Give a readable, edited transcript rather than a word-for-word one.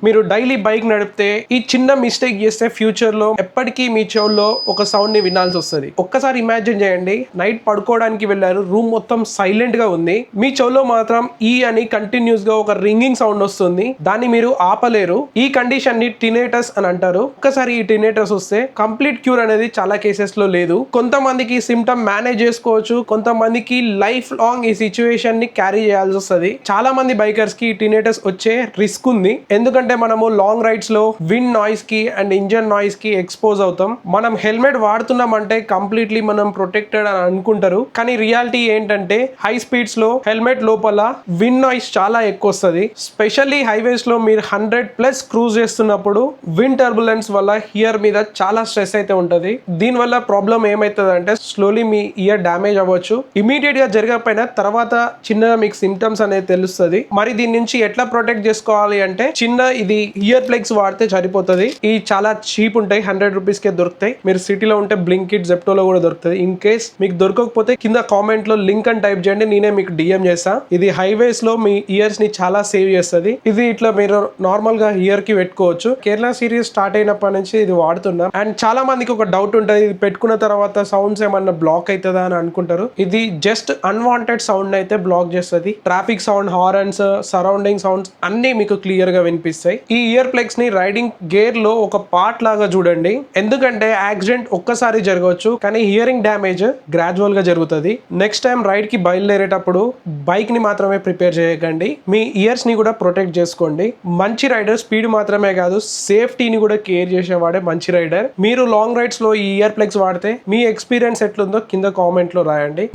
మీరు daily bike నడిపితే ఈ చిన్న మిస్టేక్ చేస్తే ఫ్యూచర్ లో ఎప్పటికీ మీ చెవుల్లో ఒక సౌండ్ ని వినాల్సి వస్తుంది. ఒక్కసారి ఇమాజిన్ చేయండి, నైట్ పడుకోవడానికి వెళ్ళారు, రూమ్ మొత్తం సైలెంట్ గా ఉంది, మీ చెవులో మాత్రం ఈ అని కంటిన్యూస్ గా ఒక రింగింగ్ సౌండ్ వస్తుంది. దాన్ని మీరు ఆపలేరు. ఈ కండిషన్ ని టినేటస్ అని అంటారు. ఒక్కసారి ఈ టినేటస్ వస్తే కంప్లీట్ క్యూర్ అనేది చాలా కేసెస్ లో లేదు. కొంతమందికి సిమ్టమ్ మేనేజ్ చేసుకోవచ్చు, కొంతమందికి లైఫ్ లాంగ్ ఈ సిచ్యువేషన్ ని క్యారీ చేయాల్సి వస్తుంది. చాలా మంది బైకర్స్ కి టినేటస్ వచ్చే రిస్క్ ఉంది. ఎందుకంటే మనము లాంగ్ రైడ్స్ లో విండ్ నాయిస్ కి అండ్ ఇంజన్ నాయిస్ కి ఎక్స్పోజ్ అవుతాం. మనం హెల్మెట్ వాడుతున్నాం అంటే కంప్లీట్లీ మనం ప్రొటెక్టెడ్ అని అనుకుంటారు, కానీ రియాలిటీ ఏంటంటే హై స్పీడ్స్ లో హెల్మెట్ లోపల విండ్ నాయిస్ చాలా ఎక్కువ వస్తుంది. స్పెషల్లీ హైవేస్ లో మీరు 100+ క్రూజ్ చేస్తున్నప్పుడు విండ్ టర్బులెన్స్ వల్ల ఇయర్ మీద చాలా స్ట్రెస్ అయితే ఉంటది. దీని వల్ల ప్రాబ్లం ఏమైతుంది అంటే స్లోలీ మీ ఇయర్ డ్యామేజ్ అవ్వచ్చు. ఇమీడియట్ గా జరగకపోయినా తర్వాత చిన్నగా మీకు సిమ్టమ్స్ అనేది తెలుస్తుంది. మరి దీని నుంచి ఎట్లా ప్రొటెక్ట్ చేసుకోవాలి అంటే చిన్న ఇది ఇయర్ ప్లగ్స్ వాడితే సరిపోతుంది. ఇవి చాలా చీప్ ఉంటాయి, 100 రూపీస్ కే దొరుకుతాయి. మీరు సిటీలో ఉంటే బ్లింకిట్, జెప్టోలో కూడా దొరుకుతుంది. ఇన్ కేస్ మీకు దొరకకపోతే కింద కామెంట్ లో లింక్ అని టైప్ చేయండి, నేనే మీకు డిఎం చేస్తా. ఇది హైవేస్ లో మీ ఇయర్స్ ని చాలా సేవ్ చేస్తుంది. ఇది ఇట్లా మీరు నార్మల్ గా ఇయర్ కి పెట్టుకోవచ్చు. కేరళ సిరీస్ స్టార్ట్ అయినప్పటి నుంచి ఇది వాడుతున్నాం. అండ్ చాలా మందికి ఒక డౌట్ ఉంటుంది, ఇది పెట్టుకున్న తర్వాత సౌండ్స్ ఏమన్నా బ్లాక్ అవుతుందా అని అనుకుంటారు. ఇది జస్ట్ అన్వాంటెడ్ సౌండ్ అయితే బ్లాక్ చేస్తుంది. Traffic sound, horns, surrounding sounds అన్ని మీకు క్లియర్ గా వినిపిస్తాయి. ఈ ఇయర్ ప్లగ్స్ ని రైడింగ్ గేర్ లో ఒక పార్ట్ లాగా చూడండి. ఎందుకంటే యాక్సిడెంట్ ఒక్కసారి జరగవచ్చు, కానీ హియరింగ్ డ్యామేజ్ గ్రాడ్యువల్ గా జరుగుతుంది. నెక్స్ట్ టైం రైడ్ కి బయలుదేరేటప్పుడు బైక్ ని మాత్రమే ప్రిపేర్ చేయకండి, మీ ఇయర్స్ ని కూడా ప్రొటెక్ట్ చేసుకోండి. మంచి రైడర్ స్పీడ్ మాత్రమే కాదు, సేఫ్టీని కూడా కేర్ చేసేవాడే మంచి రైడర్. మీరు లాంగ్ రైడ్స్ లో ఈ ఇయర్ ప్లగ్స్ వాడితే మీ ఎక్స్పీరియన్స్ ఎట్లుందో కింద కామెంట్ లో రాయండి.